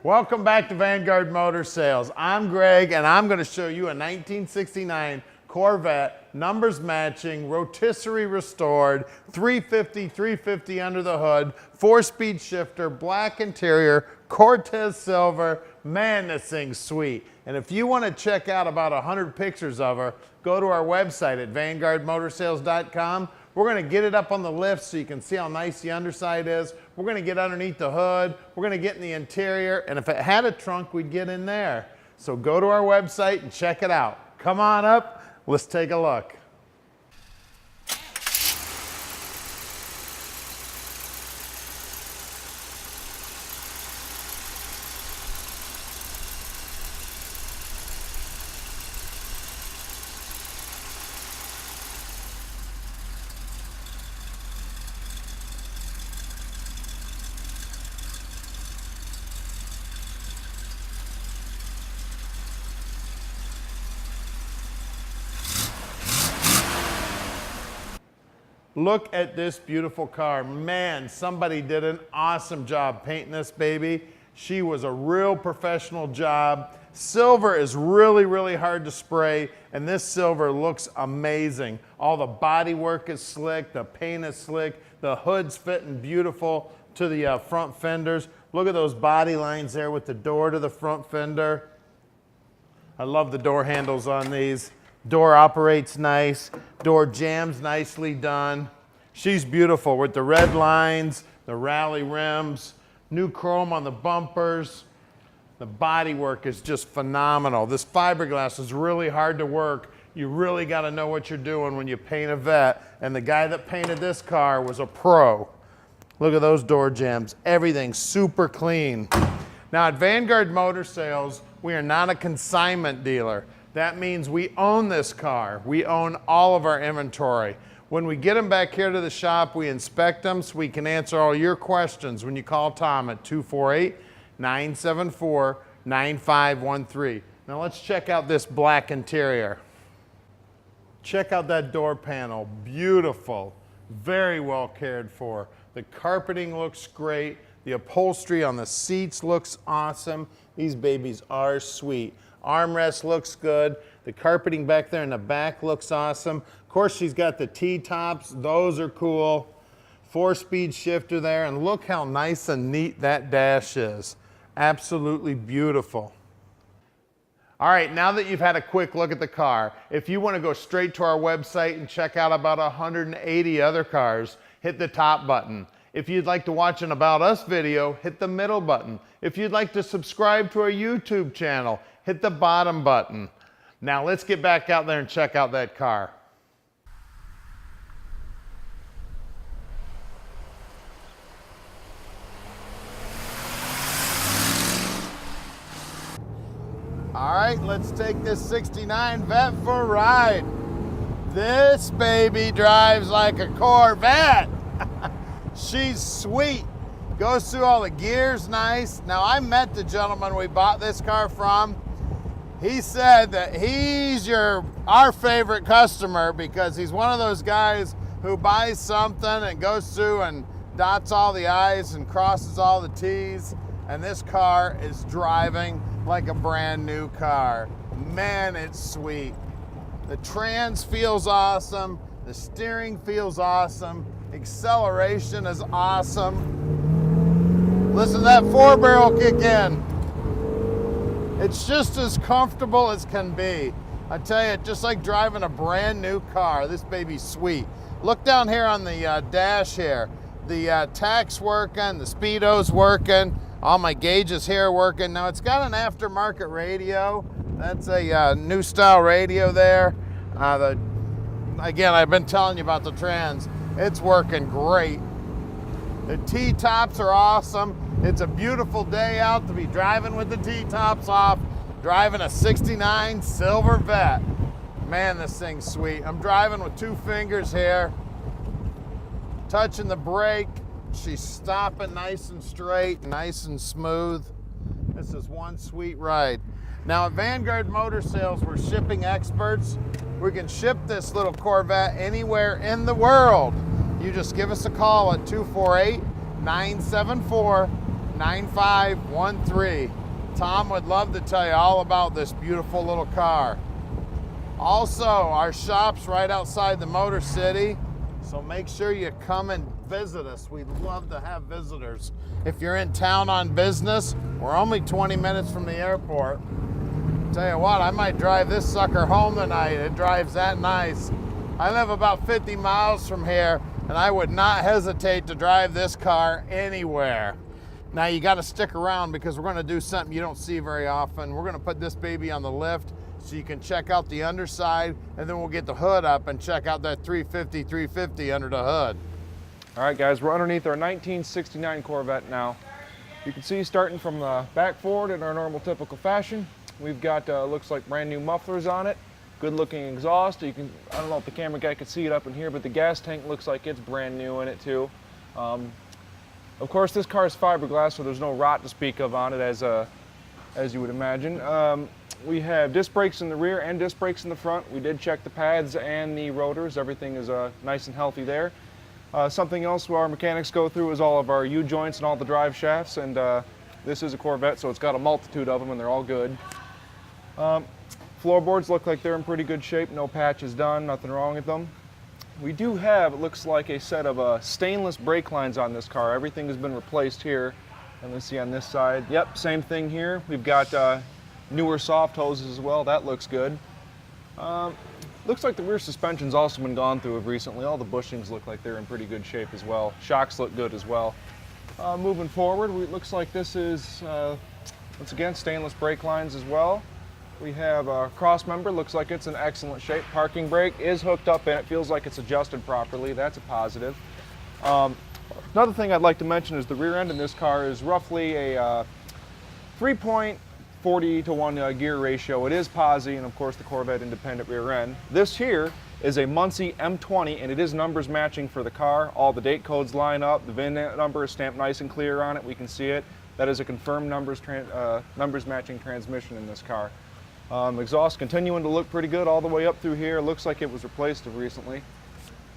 Welcome back to Vanguard Motor Sales. I'm Greg and I'm going to show you a 1969 Corvette, numbers matching, rotisserie restored, 350 under the hood, 4-speed shifter, black interior, Cortez silver. Man, this thing's sweet. And if you want to check out about 100 pictures of her, go to our website at vanguardmotorsales.com. We're going to get it up on the lift so you can see how nice the underside is. We're going to get underneath the hood. We're going to get in the interior. And if it had a trunk, we'd get in there. So go to our website and check it out. Come on up. Let's take a look. Look at this beautiful car. Man, somebody did an awesome job painting this baby. She was a real professional job. Silver is really, really hard to spray, and this silver looks amazing. All the body work is slick, the paint is slick, the hood's fitting beautiful to the front fenders. Look at those body lines there with the door to the front fender. I love the door handles on these. Door operates nice, door jams nicely done. She's beautiful with the red lines, the rally rims, new chrome on the bumpers. The body work is just phenomenal. This fiberglass is really hard to work. You really got to know what you're doing when you paint a Vette, and the guy that painted this car was a pro. Look at those door jams. Everything's super clean. Now at Vanguard Motor Sales, we are not a consignment dealer. That means we own this car. We own all of our inventory. When we get them back here to the shop, we inspect them so we can answer all your questions when you call Tom at 248-974-9513. Now let's check out this black interior. Check out that door panel. Beautiful. Very well cared for. The carpeting looks great. The upholstery on the seats looks awesome. These babies are sweet. Armrest looks good. The carpeting back there in the back looks awesome. Of course, she's got the T-tops. Those are cool. 4-speed shifter there. And look how nice and neat that dash is. Absolutely beautiful. All right, now that you've had a quick look at the car, if you want to go straight to our website and check out about 180 other cars, hit the top button. If you'd like to watch an About Us video, hit the middle button. If you'd like to subscribe to our YouTube channel, hit the bottom button. Now let's get back out there and check out that car. All right, let's take this 69 Vette for a ride. This baby drives like a Corvette. She's sweet. Goes through all the gears nice. Now I met the gentleman we bought this car from. He said that he's our favorite customer because he's one of those guys who buys something and goes through and dots all the I's and crosses all the T's. And this car is driving like a brand new car. Man, it's sweet. The trans feels awesome. The steering feels awesome. Acceleration is awesome. Listen to that 4-barrel kick in. It's just as comfortable as can be. I tell you, just like driving a brand new car. This baby's sweet. Look down here on the dash here. The tach's working, the speedo's working. All my gauges here are working. Now it's got an aftermarket radio. That's a new style radio there. Again, I've been telling you about the trans. It's working great. The T-tops are awesome. It's a beautiful day out to be driving with the T-tops off, driving a 69 silver Vette. Man, this thing's sweet. I'm driving with 2 fingers here, touching the brake. She's stopping nice and straight, nice and smooth. This is one sweet ride. Now at Vanguard Motor Sales, we're shipping experts. We can ship this little Corvette anywhere in the world. You just give us a call at 248-974-9513. 9513. Tom would love to tell you all about this beautiful little car. Also, our shop's right outside the Motor City, so make sure you come and visit us. We'd love to have visitors. If you're in town on business, we're only 20 minutes from the airport. Tell you what, I might drive this sucker home tonight. It drives that nice. I live about 50 miles from here, and I would not hesitate to drive this car anywhere. Now you got to stick around because we're going to do something you don't see very often. We're going to put this baby on the lift so you can check out the underside, and then we'll get the hood up and check out that 350 under the hood. All right, guys, we're underneath our 1969 Corvette now. You can see starting from the back forward in our normal typical fashion. We've got, looks like brand new mufflers on it. Good looking exhaust. I don't know if the camera guy could see it up in here, but the gas tank looks like it's brand new in it too. Of course, this car is fiberglass, so there's no rot to speak of on it, as you would imagine. We have disc brakes in the rear and disc brakes in the front. We did check the pads and the rotors. Everything is nice and healthy there. Something else our mechanics go through is all of our U-joints and all the drive shafts, and this is a Corvette, so it's got a multitude of them, and they're all good. Floorboards look like they're in pretty good shape. No patches done, nothing wrong with them. We do have, it looks like, a set of stainless brake lines on this car. Everything has been replaced here. And let's see on this side. Yep, same thing here. We've got newer soft hoses as well. That looks good. Looks like the rear suspension's also been gone through recently. All the bushings look like they're in pretty good shape as well. Shocks look good as well. Moving forward, it looks like this is, once again, stainless brake lines as well. We have a cross member, looks like it's in excellent shape. Parking brake is hooked up in it, feels like it's adjusted properly. That's a positive. Another thing I'd like to mention is the rear end in this car is roughly a 3.40 to 1 gear ratio. It is posi, and of course the Corvette independent rear end. This here is a Muncie M20, and it is numbers matching for the car. All the date codes line up. The VIN number is stamped nice and clear on it. We can see it. That is a confirmed numbers matching transmission in this car. Exhaust continuing to look pretty good all the way up through here. Looks like it was replaced recently.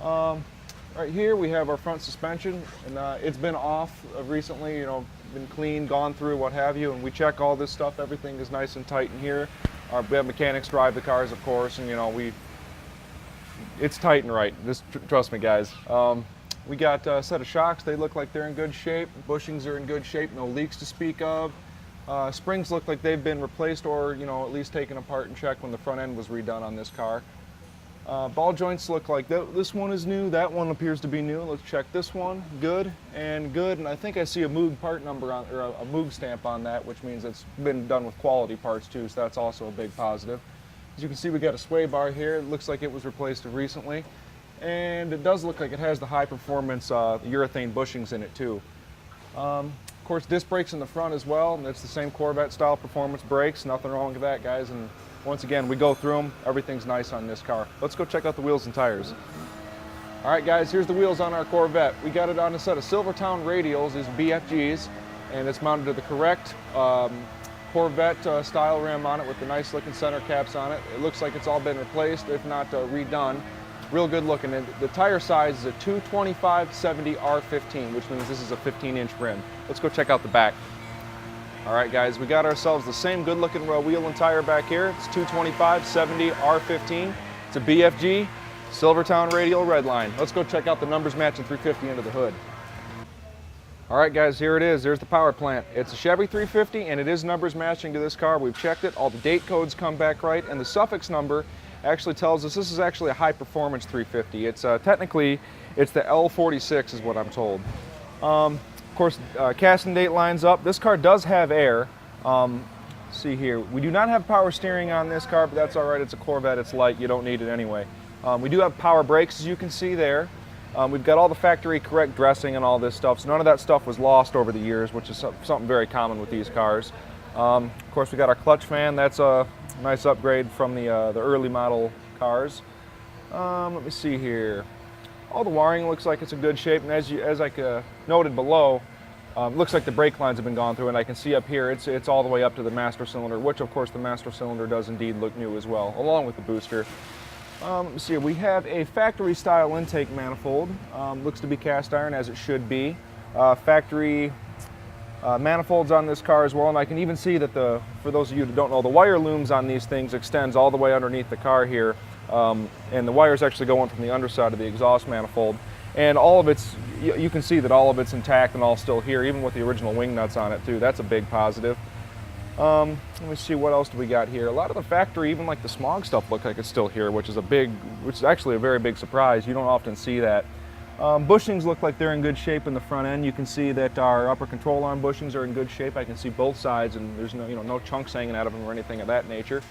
Right here we have our front suspension, and it's been off recently, you know, been cleaned, gone through, what have you, and we check all this stuff. Everything is nice and tight in here. We have mechanics drive the cars, of course, and you know, it's tight and right. Just trust me, guys. We got a set of shocks. They look like they're in good shape. Bushings are in good shape. No leaks to speak of. Springs look like they've been replaced, or you know, at least taken apart and checked when the front end was redone on this car. Ball joints look like this one is new. That one appears to be new. Let's check this one. Good and good. And I think I see a Moog part number on, or a Moog stamp on that, which means it's been done with quality parts too. So that's also a big positive. As you can see, we got a sway bar here. It looks like it was replaced recently, and it does look like it has the high performance urethane bushings in it too. Of course, disc brakes in the front as well, and it's the same Corvette style performance brakes. Nothing wrong with that, guys. And once again, we go through them. Everything's nice on this car. Let's go check out the wheels and tires. All right, guys, here's the wheels on our Corvette. We got it on a set of Silvertown radials, these BFGs, and it's mounted to the correct Corvette style rim on it with the nice looking center caps on it. It looks like it's all been replaced, if not redone. Real good looking. And the tire size is a 225/70 R15, which means this is a 15-inch rim. Let's go check out the back. All right, guys, we got ourselves the same good looking wheel and tire back here. It's 225/70 R15. It's a BFG Silvertown radial redline. Let's go check out the numbers matching 350 under the hood. All right, guys, here it is. There's the power plant. It's a Chevy 350, and it is numbers matching to this car. We've checked it. All the date codes come back right, and the suffix number actually tells us this is actually a high performance 350. It's technically, it's the L46 is what I'm told. Of course, casting date lines up. This car does have air. See here, we do not have power steering on this car, but that's all right. It's a Corvette, it's light, you don't need it anyway. We do have power brakes, as you can see there. We've got all the factory correct dressing and all this stuff, so none of that stuff was lost over the years, which is something very common with these cars. Of course, we got our clutch fan. That's a nice upgrade from the early model cars. Let me see here. All the wiring looks like it's in good shape, and as I noted below, looks like the brake lines have been gone through, and I can see up here it's all the way up to the master cylinder, which of course the master cylinder does indeed look new as well, along with the booster. Let me see, we have a factory style intake manifold. Looks to be cast iron, as it should be. Factory manifolds on this car as well, and I can even see that for those of you that don't know, the wire looms on these things extends all the way underneath the car here, and the wire is actually going from the underside of the exhaust manifold. And all of it's, you can see that all of it's intact and all still here, even with the original wing nuts on it too. That's a big positive. Let me see, what else do we got here? A lot of the factory, even like the smog stuff, look like it's still here, which is actually a very big surprise. You don't often see that. Bushings look like they're in good shape in the front end. You can see that our upper control arm bushings are in good shape. I can see both sides, and there's no chunks hanging out of them or anything of that nature.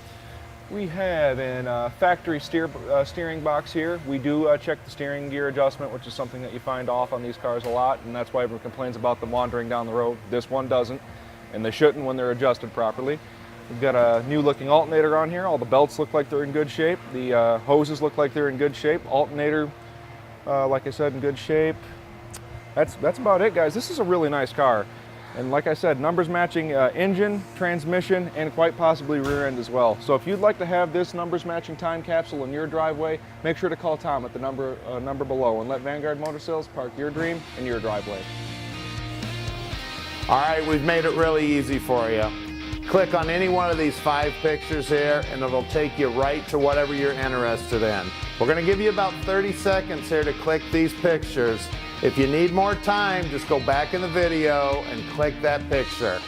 We have a factory steering box here. We do check the steering gear adjustment, which is something that you find off on these cars a lot, and that's why everyone complains about them wandering down the road. This one doesn't, and they shouldn't when they're adjusted properly. We've got a new looking alternator on here. All the belts look like they're in good shape. The hoses look like they're in good shape. Alternator, like I said, in good shape. That's about it, guys. This is a really nice car. And like I said, numbers matching engine, transmission, and quite possibly rear end as well. So if you'd like to have this numbers matching time capsule in your driveway, make sure to call Tom at the number below and let Vanguard Motor Sales park your dream in your driveway. All right, we've made it really easy for you. Click on any one of these 5 pictures here and it'll take you right to whatever you're interested in. We're gonna give you about 30 seconds here to click these pictures. If you need more time, just go back in the video and click that picture.